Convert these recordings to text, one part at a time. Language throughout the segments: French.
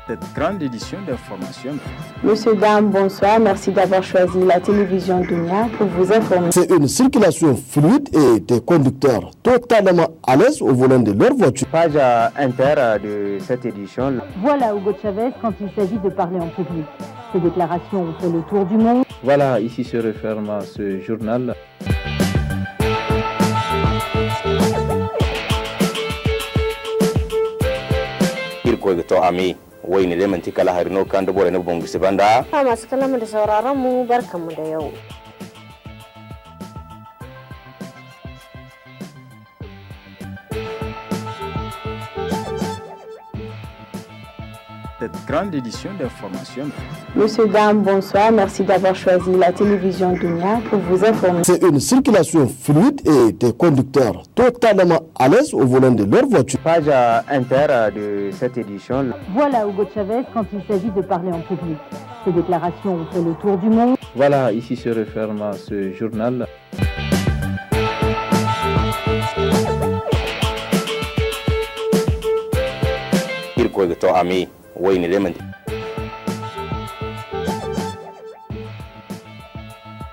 Cette grande édition d'information. Monsieur, dame, bonsoir. Merci d'avoir choisi la télévision Dunia pour vous informer. C'est une circulation fluide et des conducteurs totalement à l'aise au volant de leur voiture. Page inter de cette édition. Voilà Hugo Chavez quand il s'agit de parler en public. Ces déclarations ont fait le tour du monde. Voilà, ici se referme ce journal. wai ne da manti kala harino kan da bore na bongu sibanda masu kallon da sauraron mu barkanmu da yau. Cette grande édition d'information. Monsieur, dame, bonsoir. Merci d'avoir choisi la télévision Dunia pour vous informer. C'est une circulation fluide et des conducteurs totalement à l'aise au volant de leur voiture. Page inter de cette édition. Voilà Hugo Chavez quand il s'agit de parler en public. Ces déclarations ont fait le tour du monde. Voilà, ici se referme ce journal.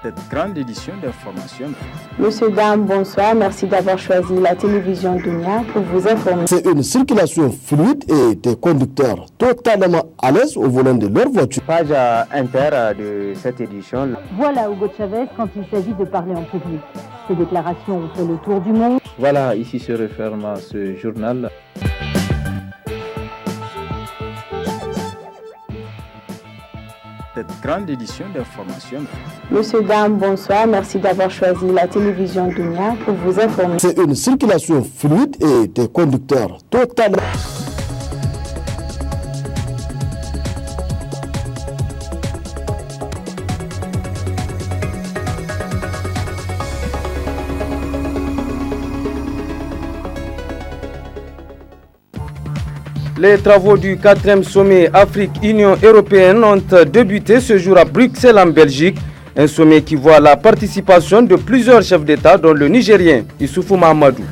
Cette grande édition d'information. Monsieur, dame, bonsoir. Merci d'avoir choisi la télévision Dunia pour vous informer. C'est une circulation fluide et des conducteurs totalement à l'aise au volant de leur voiture. Page inter de cette édition. Voilà Hugo Chavez quand il s'agit de parler en public. Ces déclarations ont fait le tour du monde. Voilà, ici se referme ce journal. Cette grande édition d'information. Monsieur, dame, bonsoir. Merci d'avoir choisi la télévision Dunia pour vous informer. C'est une circulation fluide et des conducteurs totalement... Les travaux du 4e sommet Afrique-Union européenne ont débuté ce jour à Bruxelles en Belgique. Un sommet qui voit la participation de plusieurs chefs d'État dont le Nigérien Issoufou Mahamadou.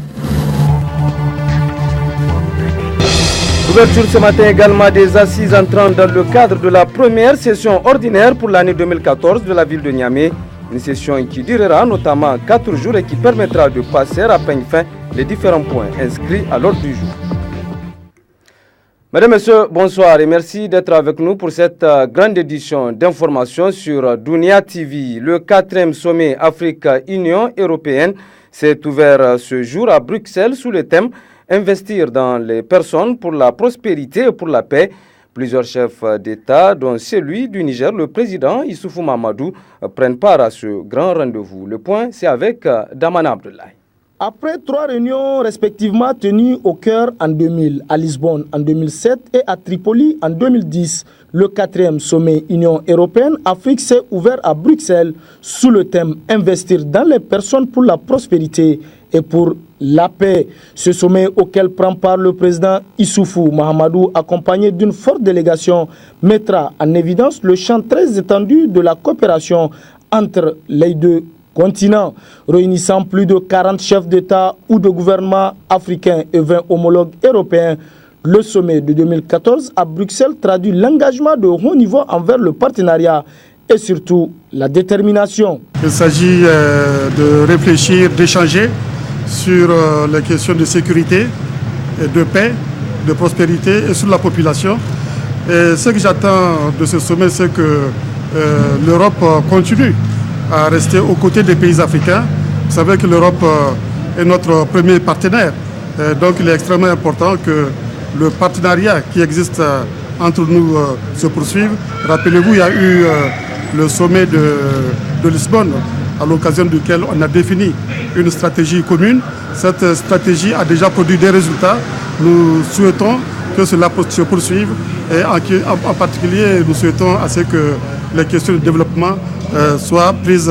Ouverture ce matin également des assises entrant dans le cadre de la première session ordinaire pour l'année 2014 de la ville de Niamey. Une session qui durera notamment 4 jours et qui permettra de passer à peigne fin les différents points inscrits à l'ordre du jour. Mesdames et messieurs, bonsoir et merci d'être avec nous pour cette grande édition d'information sur Dunia TV. Le 4e sommet Afrique-Union européenne s'est ouvert ce jour à Bruxelles sous le thème « Investir dans les personnes pour la prospérité et pour la paix ». Plusieurs chefs d'État, dont celui du Niger, le président Issoufou Mahamadou, prennent part à ce grand rendez-vous. Le point, c'est avec Damana Abdoulaye. Après 3 réunions respectivement tenues au Caire en 2000, à Lisbonne en 2007 et à Tripoli en 2010, le 4e sommet Union européenne-Afrique s'est ouvert à Bruxelles sous le thème « Investir dans les personnes pour la prospérité et pour la paix ». Ce sommet auquel prend part le président Issoufou Mahamadou, accompagné d'une forte délégation, mettra en évidence le champ très étendu de la coopération entre les deux continent, réunissant plus de 40 chefs d'État ou de gouvernement africains et 20 homologues européens. Le sommet de 2014 à Bruxelles traduit l'engagement de haut niveau envers le partenariat et surtout la détermination. Il s'agit de réfléchir, d'échanger sur les questions de sécurité, et de paix, de prospérité et sur la population. Et ce que j'attends de ce sommet, c'est que l'Europe continue à rester aux côtés des pays africains. Vous savez que l'Europe est notre premier partenaire. Donc il est extrêmement important que le partenariat qui existe entre nous se poursuive. Rappelez-vous, il y a eu le sommet de Lisbonne, à l'occasion duquel on a défini une stratégie commune. Cette stratégie a déjà produit des résultats. Nous souhaitons que cela se poursuive et en particulier nous souhaitons à ce que les questions de développement soient prises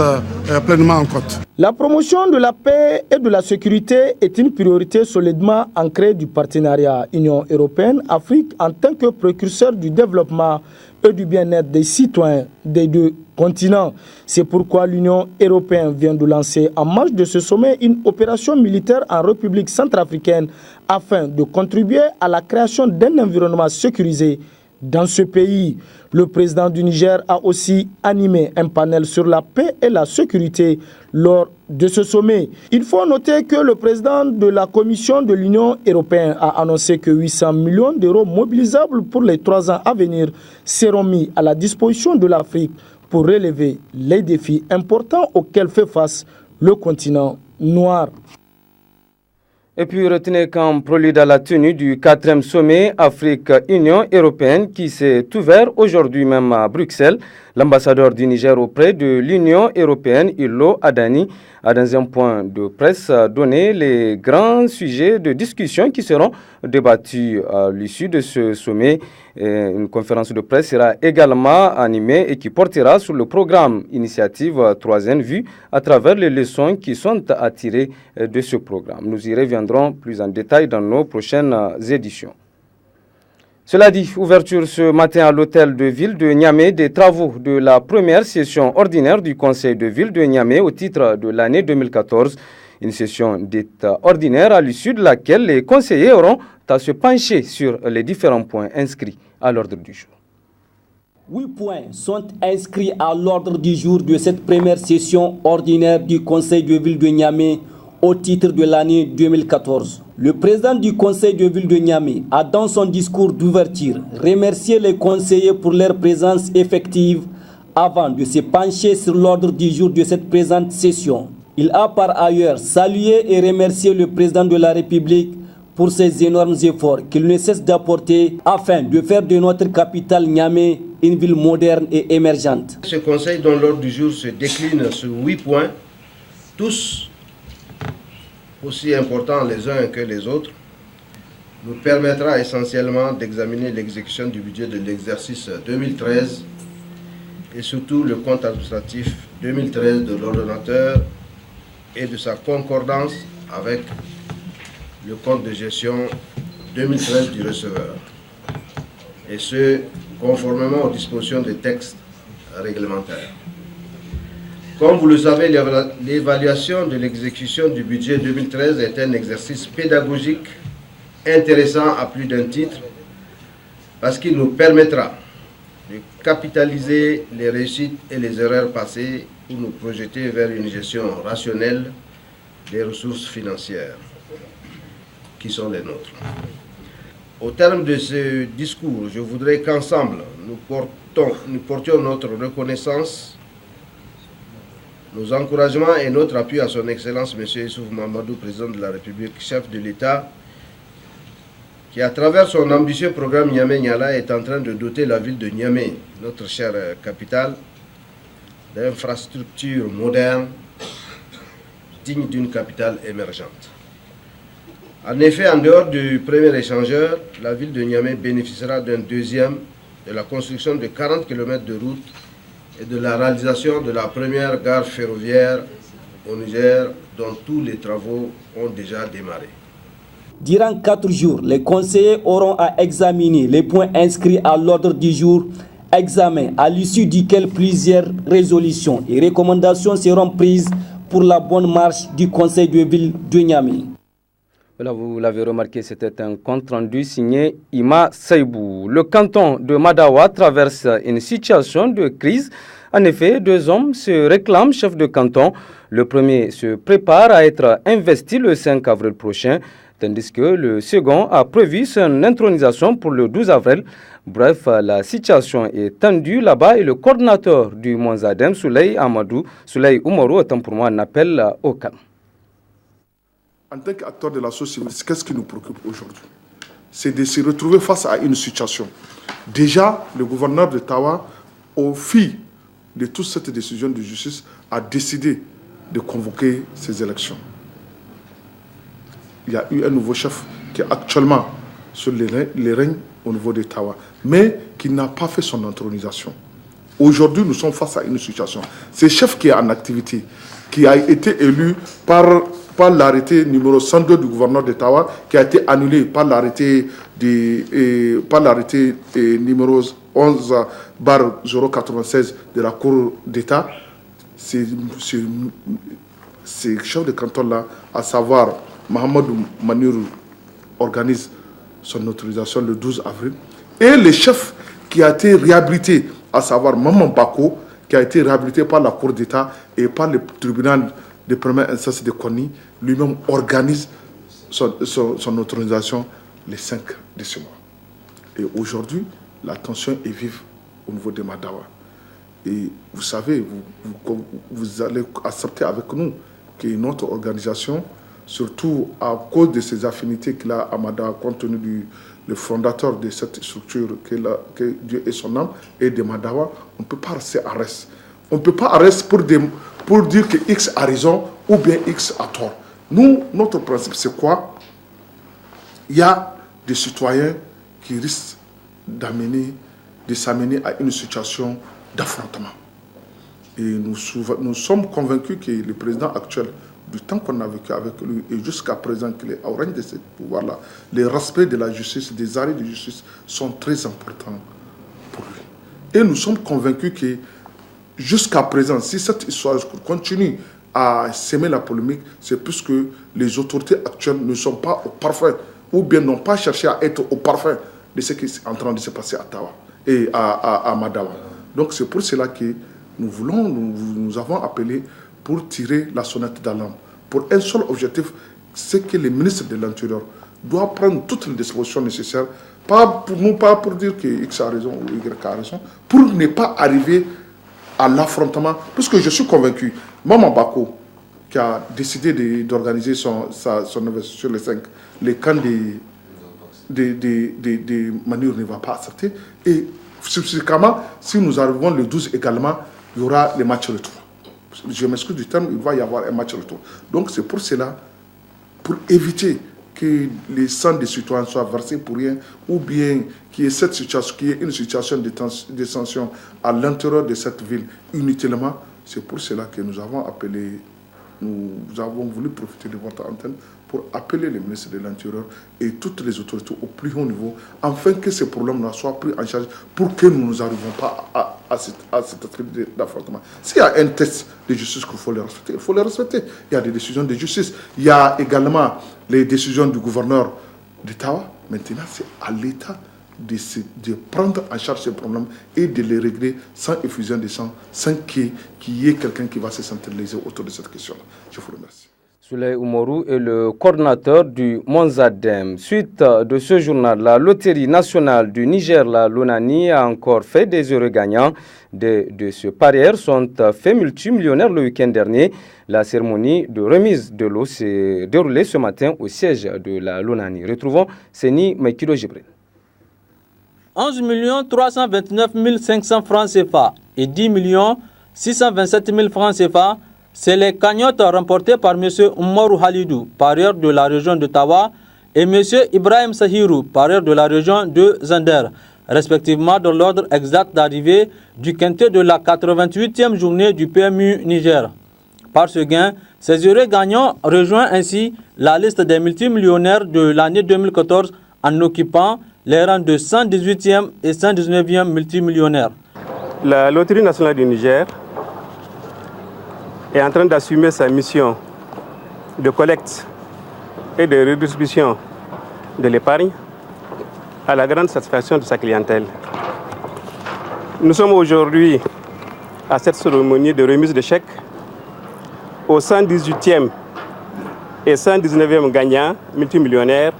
pleinement en compte. La promotion de la paix et de la sécurité est une priorité solidement ancrée du partenariat Union européenne-Afrique en tant que précurseur du développement et du bien-être des citoyens des deux continents. C'est pourquoi l'Union européenne vient de lancer en marge de ce sommet une opération militaire en République centrafricaine afin de contribuer à la création d'un environnement sécurisé dans ce pays. Le président du Niger a aussi animé un panel sur la paix et la sécurité lors de ce sommet. Il faut noter que le président de la Commission de l'Union européenne a annoncé que 800 millions d'euros mobilisables pour les 3 ans à venir seront mis à la disposition de l'Afrique pour relever les défis importants auxquels fait face le continent noir. Et puis retenez qu'en prélude à la tenue du 4e sommet Afrique-Union européenne qui s'est ouvert aujourd'hui même à Bruxelles, l'ambassadeur du Niger auprès de l'Union européenne, Illo Adani, a dans un point de presse donné les grands sujets de discussion qui seront débattus à l'issue de ce sommet. Une conférence de presse sera également animée et qui portera sur le programme Initiative 3N vue à travers les leçons qui sont à tirer de ce programme. Nous y reviendrons plus en détail dans nos prochaines éditions. Cela dit, ouverture ce matin à l'hôtel de ville de Niamey des travaux de la première session ordinaire du Conseil de ville de Niamey au titre de l'année 2014. Une session dite ordinaire à l'issue de laquelle les conseillers auront à se pencher sur les différents points inscrits à l'ordre du jour. 8 points sont inscrits à l'ordre du jour de cette première session ordinaire du Conseil de ville de Niamey au titre de l'année 2014. Le président du Conseil de ville de Niamey a dans son discours d'ouverture remercié les conseillers pour leur présence effective avant de se pencher sur l'ordre du jour de cette présente session. Il a par ailleurs salué et remercié le président de la République pour ses énormes efforts qu'il ne cesse d'apporter afin de faire de notre capitale Niamey une ville moderne et émergente. Ce conseil dont l'ordre du jour se décline sur 8 points, tous aussi importants les uns que les autres, nous permettra essentiellement d'examiner l'exécution du budget de l'exercice 2013 et surtout le compte administratif 2013 de l'ordonnateur et de sa concordance avec le compte de gestion 2013 du receveur, et ce, conformément aux dispositions des textes réglementaires. Comme vous le savez, l'évaluation de l'exécution du budget 2013 est un exercice pédagogique intéressant à plus d'un titre parce qu'il nous permettra de capitaliser les réussites et les erreurs passées pour nous projeter vers une gestion rationnelle des ressources financières qui sont les nôtres. Au terme de ce discours, je voudrais qu'ensemble nous portions notre reconnaissance, nos encouragements et notre appui à son Excellence M. Issoufou Mahamadou, président de la République, chef de l'État, qui à travers son ambitieux programme Niamey-Niala est en train de doter la ville de Niamey, notre chère capitale, d'infrastructures modernes, dignes d'une capitale émergente. En effet, en dehors du premier échangeur, la ville de Niamey bénéficiera d'un deuxième, de la construction de 40 km de route et de la réalisation de la première gare ferroviaire au Niger, dont tous les travaux ont déjà démarré. Durant 4 jours, les conseillers auront à examiner les points inscrits à l'ordre du jour, examen à l'issue duquel plusieurs résolutions et recommandations seront prises pour la bonne marche du Conseil de ville de Niamey. Voilà, vous l'avez remarqué, c'était un compte-rendu signé Ima Saïbou. Le canton de Madawa traverse une situation de crise. En effet, 2 hommes se réclament chef de canton. Le premier se prépare à être investi le 5 avril prochain, tandis que le second a prévu son intronisation pour le 12 avril. Bref, la situation est tendue là-bas et le coordinateur du Monzadem, Souley Oumarou, autant pour moi un appel au calme. En tant qu'acteur de la société, qu'est-ce qui nous préoccupe aujourd'hui? C'est de se retrouver face à une situation. Déjà, le gouverneur de Tawa, au fil de toute cette décision de justice, a décidé de convoquer ces élections. Il y a eu un nouveau chef qui est actuellement sur les règnes au niveau de Tawa, mais qui n'a pas fait son intronisation. Aujourd'hui, nous sommes face à une situation. Ce chef qui est en activité, qui a été élu par l'arrêté numéro 102 du gouverneur de Tawa, qui a été annulé par l'arrêté numéro 11/096 de la Cour d'État. Ces chefs de canton-là, à savoir Mahamadou Manirou, organise son autorisation le 12 avril. Et les chefs qui a été réhabilité, à savoir Maman Bako, qui a été réhabilité par la Cour d'État et par le tribunal de première instance de Konni, lui-même organise son autorisation les 5 de ce mois. Et aujourd'hui, la tension est vive au niveau de Madawa. Et vous savez, vous allez accepter avec nous que notre organisation, surtout à cause de ses affinités qu'il a à Madawa, compte tenu du fondateur de cette structure, que Dieu est son âme, et de Madawa, on ne peut pas rester à reste. On ne peut pas rester pour dire que X a raison ou bien X a tort. Nous, notre principe, c'est quoi? Il y a des citoyens qui risquent de s'amener à une situation d'affrontement. Et nous sommes convaincus que le président actuel, du temps qu'on a vécu avec lui et jusqu'à présent qu'il est au règne de ce pouvoir-là, les respects de la justice, des arrêts de justice sont très importants pour lui. Et nous sommes convaincus que jusqu'à présent, si cette histoire continue à s'aimer la polémique, c'est puisque les autorités actuelles ne sont pas au parfait ou bien n'ont pas cherché à être au parfait de ce qui est en train de se passer à Tawa et à Madawa. Donc c'est pour cela que nous avons appelé pour tirer la sonnette d'alarme. Pour un seul objectif, c'est que le ministre de l'Intérieur doit prendre toutes les dispositions nécessaires, pas pour dire que X a raison ou Y a raison, pour ne pas arriver à l'affrontement. Puisque je suis convaincu, Maman Bako, qui a décidé d'organiser son investissement sur les 5, les camps de Manure ne va pas accepter. Et subséquemment, si nous arrivons le 12 également, il y aura les matchs retour. Je m'excuse du terme, il va y avoir un match retour. Donc c'est pour cela, pour éviter que les sangs des citoyens soient versés pour rien, ou bien qu'il y ait cette situation, qu'il y ait une situation de tension à l'intérieur de cette ville inutilement. C'est pour cela que nous avons voulu profiter de votre antenne pour appeler le ministre de l'Intérieur et toutes les autorités au plus haut niveau, afin que ces problèmes-là soient pris en charge pour que nous n'arrivions pas à cette attribut d'affrontement. S'il y a un test de justice qu'il faut le respecter, il faut le respecter. Il y a des décisions de justice. Il y a également les décisions du gouverneur d'Ottawa. Maintenant, c'est à l'État de prendre en charge ces problèmes et de les régler sans effusion de sang, sans qu'il y ait quelqu'un qui va se centraliser autour de cette question-là. Je vous remercie. Souley Oumarou est le coordinateur du Monzadem. Suite de ce journal, la Loterie nationale du Niger, la Lonani, a encore fait des heureux gagnants. De ce parieur sont faits multimillionnaires le week-end dernier. La cérémonie de remise de l'eau s'est déroulée ce matin au siège de la Lonani. Retrouvons Seni Maikido Jibril. 11 329 500 francs CFA et 10 627 000 francs CFA, c'est les cagnottes remportées par M. Oumarou Halidou, parieur de la région de Tawa, et M. Ibrahim Sahirou, parieur de la région de Zander, respectivement dans l'ordre exact d'arrivée du quintet de la 88e journée du PMU Niger. Par ce gain, ces heureux gagnants rejoignent ainsi la liste des multimillionnaires de l'année 2014 en occupant les rangs de 118e et 119e multimillionnaires. La Loterie nationale du Niger est en train d'assumer sa mission de collecte et de redistribution de l'épargne à la grande satisfaction de sa clientèle. Nous sommes aujourd'hui à cette cérémonie de remise de chèques aux 118e et 119e gagnants multimillionnaires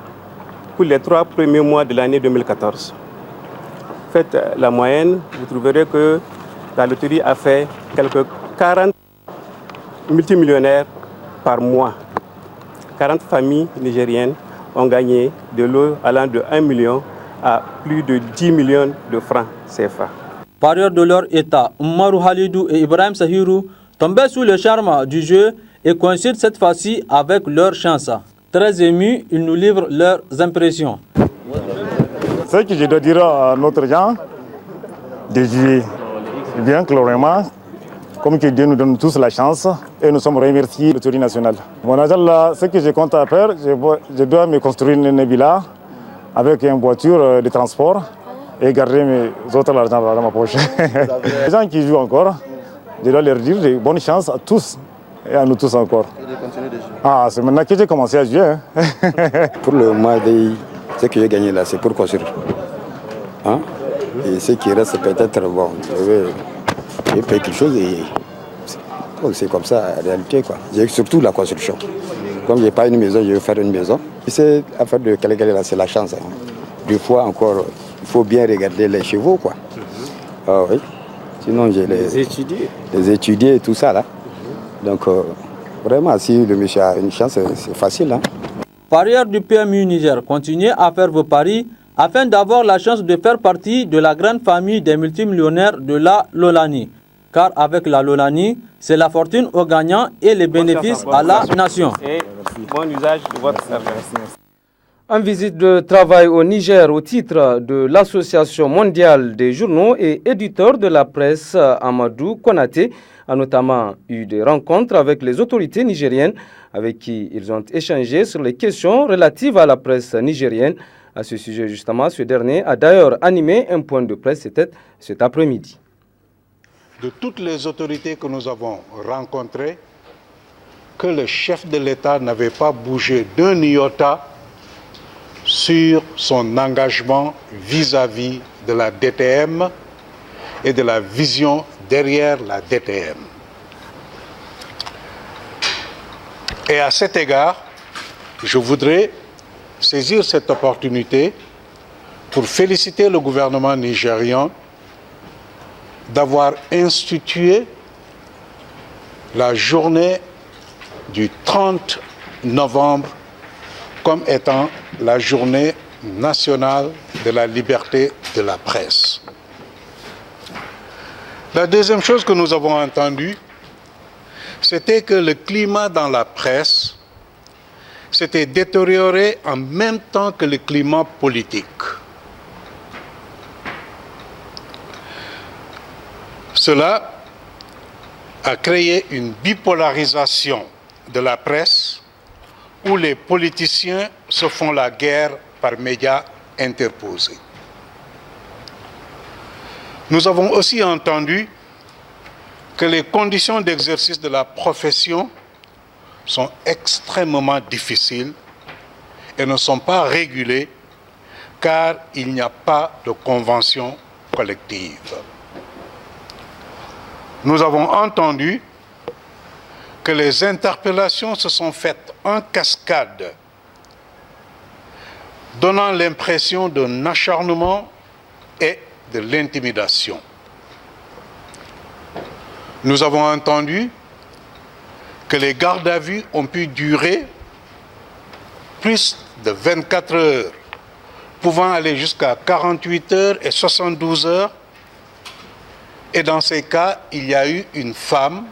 pour les 3 premiers mois de l'année 2014. Faites la moyenne, vous trouverez que la loterie a fait quelques 40 multimillionnaires par mois. 40 familles nigériennes ont gagné de l'eau allant de 1 million à plus de 10 millions de francs CFA. Parieurs de leur état, Oumarou Halidou et Ibrahim Sahirou tombaient sous le charme du jeu et coïncident cette fois-ci avec leur chance. Très émus, ils nous livrent leurs impressions. Ce que je dois dire à notre gens, de jouer bien clairement, comme que Dieu nous donne tous la chance et nous sommes remerciés de l'autorité nationale. Mon argent là, ce que je compte à faire, je dois me construire une villa avec une voiture de transport et garder mes autres argent dans ma poche. Les gens qui jouent encore, je dois leur dire de bonne chance à tous. Et à nous tous encore. Ah, c'est maintenant que j'ai commencé à jouer. Pour le mois, ce que j'ai gagné là, c'est pour construire. Et ce qui reste peut-être, bon, je vais payer quelque chose et c'est comme ça en réalité, quoi. J'ai surtout la construction. Comme je n'ai pas une maison, je vais faire une maison. Et c'est affaire de calculer là, c'est la chance. Hein. Des fois encore, il faut bien regarder les chevaux, quoi. Ah oui. Sinon, j'ai les étudier et tout ça là. Donc vraiment, si le monsieur a une chance, c'est facile. Hein. Parieurs du PMU Niger, continuez à faire vos paris afin d'avoir la chance de faire partie de la grande famille des multimillionnaires de la Lolani. Car avec la Lolani, c'est la fortune aux gagnants et les bénéfices à la nation. Et bon usage de votre service. En visite de travail au Niger au titre de l'Association mondiale des journaux et éditeurs de la presse, Amadou Konaté a notamment eu des rencontres avec les autorités nigériennes avec qui ils ont échangé sur les questions relatives à la presse nigérienne. À ce sujet, justement, ce dernier a d'ailleurs animé un point de presse cet après-midi. De toutes les autorités que nous avons rencontrées, que le chef de l'État n'avait pas bougé d'un iota sur son engagement vis-à-vis de la DTM et de la vision derrière la DTM. Et à cet égard, je voudrais saisir cette opportunité pour féliciter le gouvernement nigérian d'avoir institué la journée du 30 novembre comme étant la journée nationale de la liberté de la presse. La deuxième chose que nous avons entendue, c'était que le climat dans la presse s'était détérioré en même temps que le climat politique. Cela a créé une bipolarisation de la presse où les politiciens se font la guerre par médias interposés. Nous avons aussi entendu que les conditions d'exercice de la profession sont extrêmement difficiles et ne sont pas régulées car il n'y a pas de convention collective. Nous avons entendu que les interpellations se sont faites en cascade, donnant l'impression d'un acharnement et de l'intimidation. Nous avons entendu que les gardes à vue ont pu durer plus de 24 heures, pouvant aller jusqu'à 48 heures et 72 heures. Et dans ces cas, il y a eu une femme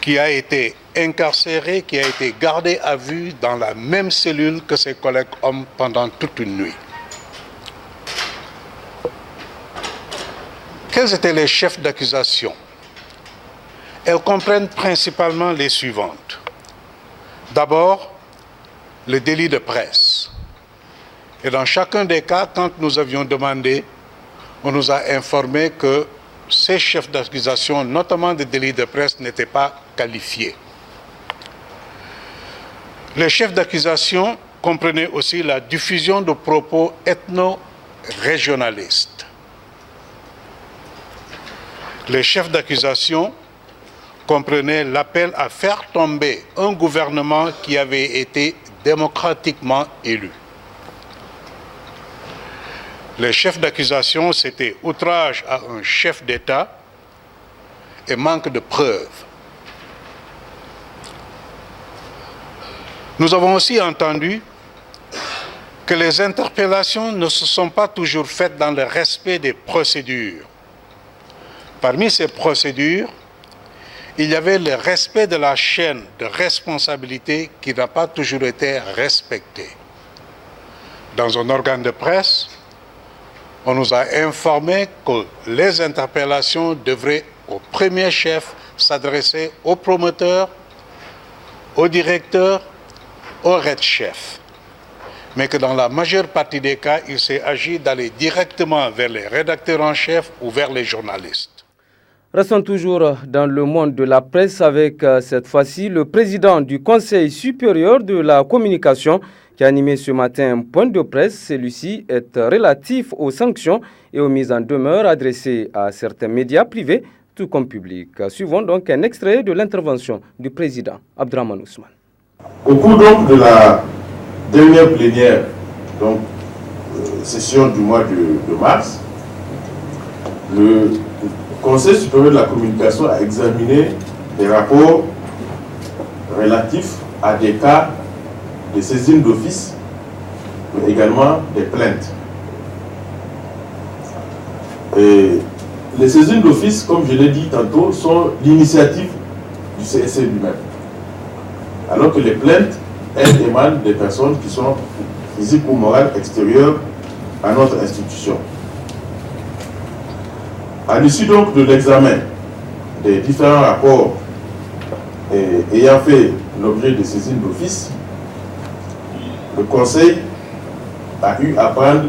qui a été incarcérée, qui a été gardée à vue dans la même cellule que ses collègues hommes pendant toute une nuit. Quels étaient les chefs d'accusation? Elles comprennent principalement les suivantes. D'abord, le délit de presse. Et dans chacun des cas, quand nous avions demandé, on nous a informé que ces chefs d'accusation, notamment de délit de presse, n'étaient pas qualifiés. Les chefs d'accusation comprenaient aussi la diffusion de propos ethno-régionalistes. Les chefs d'accusation comprenaient l'appel à faire tomber un gouvernement qui avait été démocratiquement élu. Les chefs d'accusation, c'était outrage à un chef d'État et manque de preuves. Nous avons aussi entendu que les interpellations ne se sont pas toujours faites dans le respect des procédures. Parmi ces procédures, il y avait le respect de la chaîne de responsabilité qui n'a pas toujours été respecté. Dans un organe de presse, on nous a informé que les interpellations devraient au premier chef s'adresser au promoteur, au directeur, au red-chef. Mais que dans la majeure partie des cas, il s'est agi d'aller directement vers les rédacteurs en chef ou vers les journalistes. Restons toujours dans le monde de la presse avec cette fois-ci le président du Conseil supérieur de la communication qui a animé ce matin un point de presse. Celui-ci est relatif aux sanctions et aux mises en demeure adressées à certains médias privés, tout comme publics. Suivons donc un extrait de l'intervention du président Abdrahmane Ousmane. Au cours donc de la dernière plénière, donc session du mois de mars, le Conseil supérieur de la communication a examiné des rapports relatifs à des cas de saisine d'office, mais également des plaintes. Et les saisines d'office, comme je l'ai dit tantôt, sont l'initiative du CSC lui-même. Alors que les plaintes, elles émanent des personnes qui sont physiques ou morales extérieures à notre institution. À l'issue donc de l'examen des différents rapports ayant fait l'objet de saisine d'office, le Conseil a eu à prendre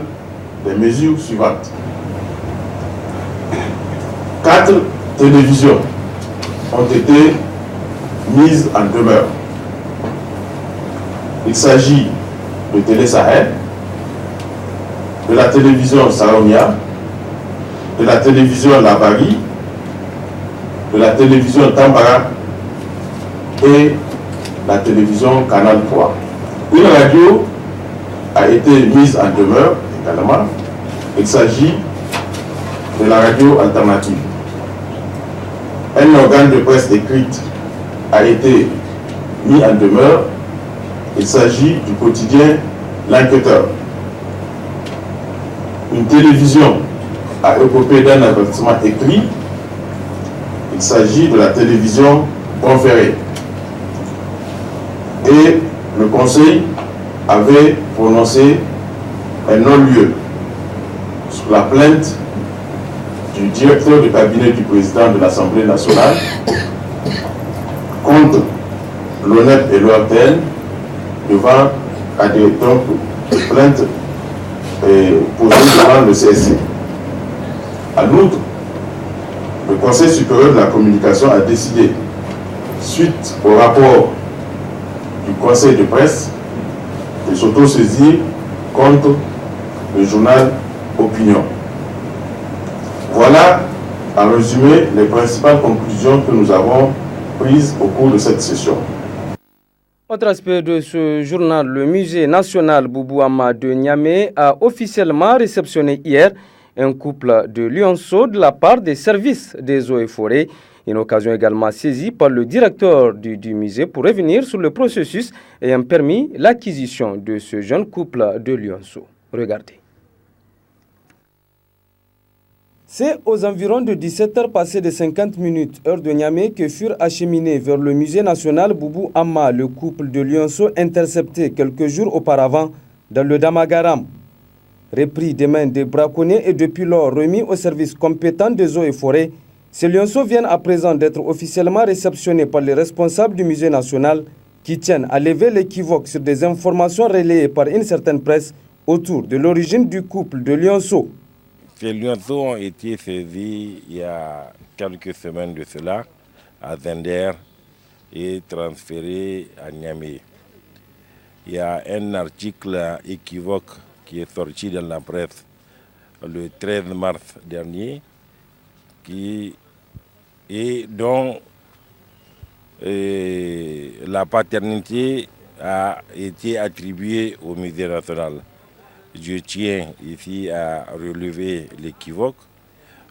les mesures suivantes. 4 télévisions ont été mises en demeure. Il s'agit de Télé Sahel, de la télévision Saronia, de la télévision Labari, de la télévision Tambara et la télévision Canal 3. Une radio a été mise en demeure également. Il s'agit de la radio alternative. Un organe de presse écrite a été mis en demeure. Il s'agit du quotidien L'Enquêteur. Une télévision a écopé d'un avertissement écrit. Il s'agit de la télévision Bonferré. Et le Conseil avait prononcé un non-lieu sur la plainte du directeur de cabinet du président de l'Assemblée nationale contre l'ONEP et l'ORTN devant donc plainte posée devant le CSC. En outre, le Conseil supérieur de la communication a décidé, suite au rapport du Conseil de presse, de s'auto-saisir contre le journal Opinion. Voilà, en résumé, les principales conclusions que nous avons prises au cours de cette session. Autre aspect de ce journal, le musée national Boubou Amma de Niamey a officiellement réceptionné hier un couple de lionceaux de la part des services des eaux et forêts. Une occasion également saisie par le directeur du musée pour revenir sur le processus ayant permis l'acquisition de ce jeune couple de lionceaux. Regardez. C'est aux environs de 17h passées de 50 minutes, heure de Niamey, que furent acheminés vers le musée national Boubou Amma le couple de lionceaux interceptés quelques jours auparavant dans le Damagaram. Repris des mains des braconniers et depuis lors remis au service compétent des eaux et forêts, ces lionceaux viennent à présent d'être officiellement réceptionnés par les responsables du musée national qui tiennent à lever l'équivoque sur des informations relayées par une certaine presse autour de l'origine du couple de lionceaux. Ces lionceaux ont été saisis il y a quelques semaines de cela à Zender et transférés à Niamey. Il y a un article équivoque qui est sorti dans la presse le 13 mars dernier dont la paternité a été attribuée au musée national. Je tiens ici à relever l'équivoque.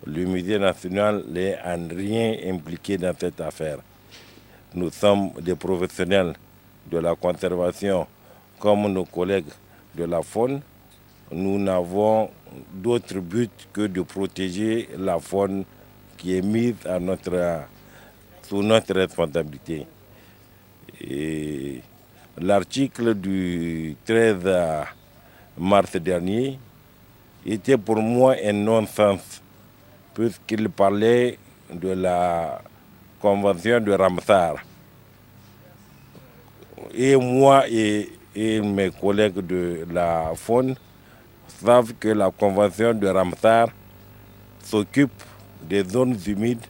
Le musée national n'est en rien impliqué dans cette affaire. Nous sommes des professionnels de la conservation comme nos collègues de la faune. Nous n'avons d'autre but que de protéger la faune qui est mise sous notre responsabilité. L'article du 13 mars dernier était pour moi un non-sens, puisqu'il parlait de la convention de Ramsar. Et moi et mes collègues de la faune savent que la convention de Ramsar s'occupe des zones humides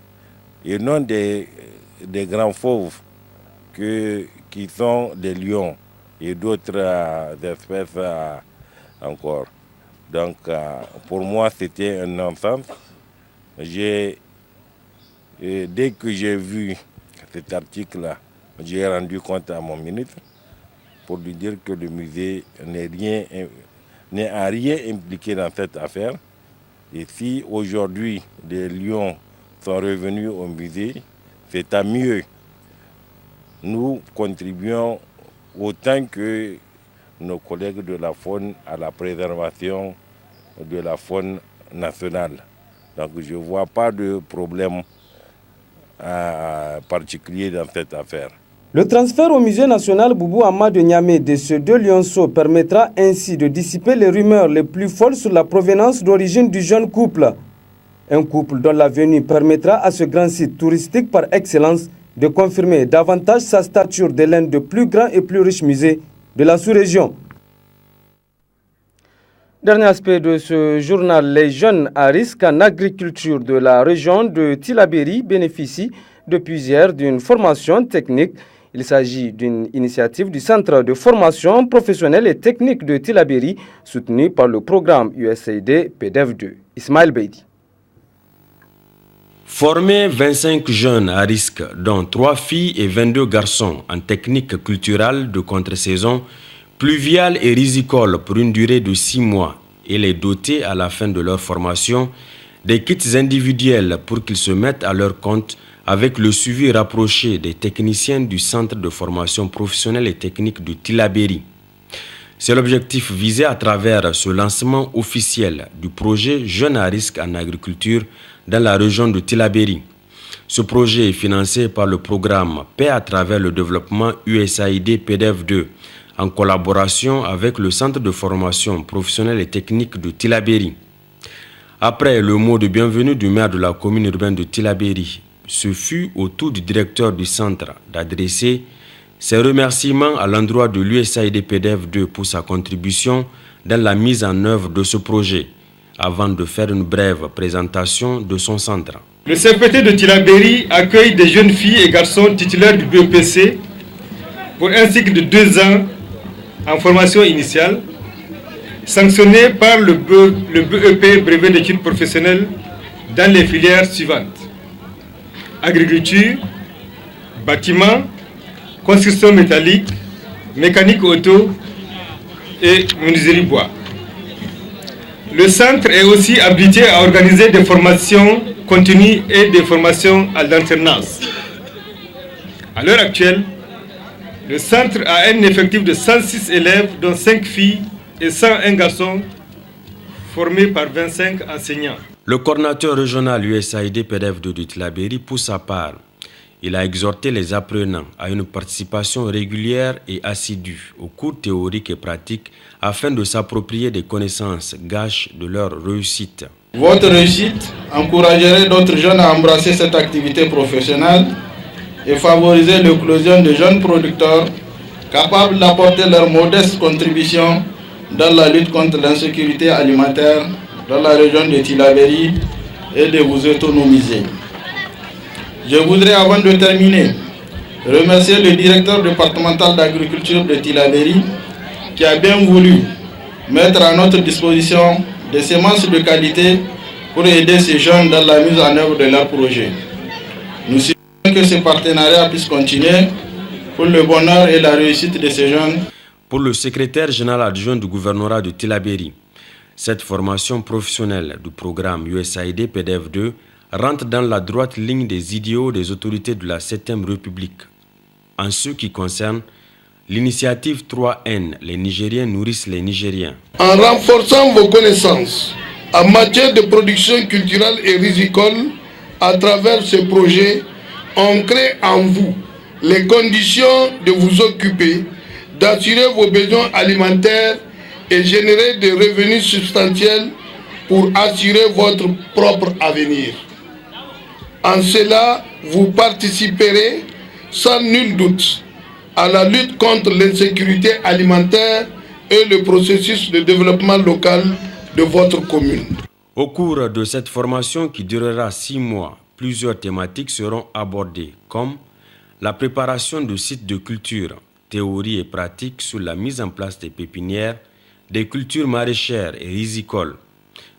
et non des grands fauves qui sont des lions. et d'autres espèces encore. Donc pour moi c'était un entente. Dès que j'ai vu cet article-là, j'ai rendu compte à mon ministre pour lui dire que le musée n'est en rien impliqué dans cette affaire. Et si aujourd'hui des lions sont revenus au musée, c'est à mieux. Nous contribuons autant que nos collègues de la faune à la préservation de la faune nationale. Donc je ne vois pas de problème particulier dans cette affaire. Le transfert au musée national Boubou Ahmad de Niamey de ces 2 lionceaux permettra ainsi de dissiper les rumeurs les plus folles sur la provenance d'origine du jeune couple. Un couple dont la venue permettra à ce grand site touristique par excellence de confirmer davantage sa stature de l'un des plus grands et plus riches musées de la sous-région. Dernier aspect de ce journal, les jeunes à risque en agriculture de la région de Tillabéri bénéficient depuis hier d'une formation technique. Il s'agit d'une initiative du Centre de formation professionnelle et technique de Tillabéri, soutenu par le programme USAID PDF2. Ismaël Beidi. Former 25 jeunes à risque, dont 3 filles et 22 garçons en technique culturelle de contre-saison, pluviale et risicole pour une durée de 6 mois et les doter à la fin de leur formation des kits individuels pour qu'ils se mettent à leur compte avec le suivi rapproché des techniciens du Centre de formation professionnelle et technique de Tillabéri. C'est l'objectif visé à travers ce lancement officiel du projet Jeunes à risque en agriculture dans la région de Tillabéri. Ce projet est financé par le programme Paix à travers le développement USAID PDF2 en collaboration avec le Centre de formation professionnelle et technique de Tillabéri. Après le mot de bienvenue du maire de la commune urbaine de Tillabéri, ce fut au tour du directeur du centre d'adresser ses remerciements à l'endroit de l'USAID PDF2 pour sa contribution dans la mise en œuvre de ce projet, avant de faire une brève présentation de son centre. Le CPT de Tillabéri accueille des jeunes filles et garçons titulaires du BEPC pour un cycle de 2 ans en formation initiale, sanctionné par le BEP, brevet d'études professionnelles, dans les filières suivantes: agriculture, bâtiment, construction métallique, mécanique auto et menuiserie bois. Le centre est aussi habilité à organiser des formations continues et des formations à l'alternance. À l'heure actuelle, le centre a un effectif de 106 élèves, dont 5 filles et 101 garçons, formés par 25 enseignants. Le coordinateur régional USAID PDF2 de Tillabéri, pour sa part, il a exhorté les apprenants à une participation régulière et assidue aux cours théoriques et pratiques afin de s'approprier des connaissances gages de leur réussite. Votre réussite encouragerait d'autres jeunes à embrasser cette activité professionnelle et favoriser l'éclosion de jeunes producteurs capables d'apporter leur modeste contribution dans la lutte contre l'insécurité alimentaire dans la région de Tillabéri et de vous autonomiser. Je voudrais, avant de terminer, remercier le directeur départemental d'agriculture de Tillabéri qui a bien voulu mettre à notre disposition des semences de qualité pour aider ces jeunes dans la mise en œuvre de leur projet. Nous souhaitons que ce partenariat puisse continuer pour le bonheur et la réussite de ces jeunes. Pour le secrétaire général adjoint du gouvernorat de Tillabéri, cette formation professionnelle du programme USAID PDF2 rentre dans la droite ligne des idéaux des autorités de la 7e République. En ce qui concerne l'initiative 3N, les Nigériens nourrissent les Nigériens. En renforçant vos connaissances en matière de production culturelle et risicole, à travers ce projet, on crée en vous les conditions de vous occuper, d'assurer vos besoins alimentaires et générer des revenus substantiels pour assurer votre propre avenir. En cela, vous participerez sans nul doute à la lutte contre l'insécurité alimentaire et le processus de développement local de votre commune. Au cours de cette formation qui durera 6 mois, plusieurs thématiques seront abordées comme la préparation de sites de culture, théorie et pratique sur la mise en place des pépinières, des cultures maraîchères et rizicoles,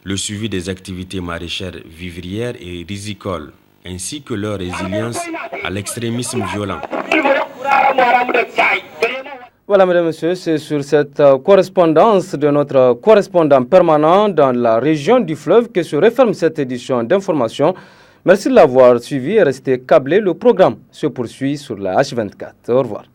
le suivi des activités maraîchères, vivrières et rizicoles, ainsi que leur résilience à l'extrémisme violent. Voilà, mesdames et messieurs, c'est sur cette correspondance de notre correspondant permanent dans la région du fleuve que se referme cette édition d'information. Merci de l'avoir suivi et restez câblés. Le programme se poursuit sur la H24. Au revoir.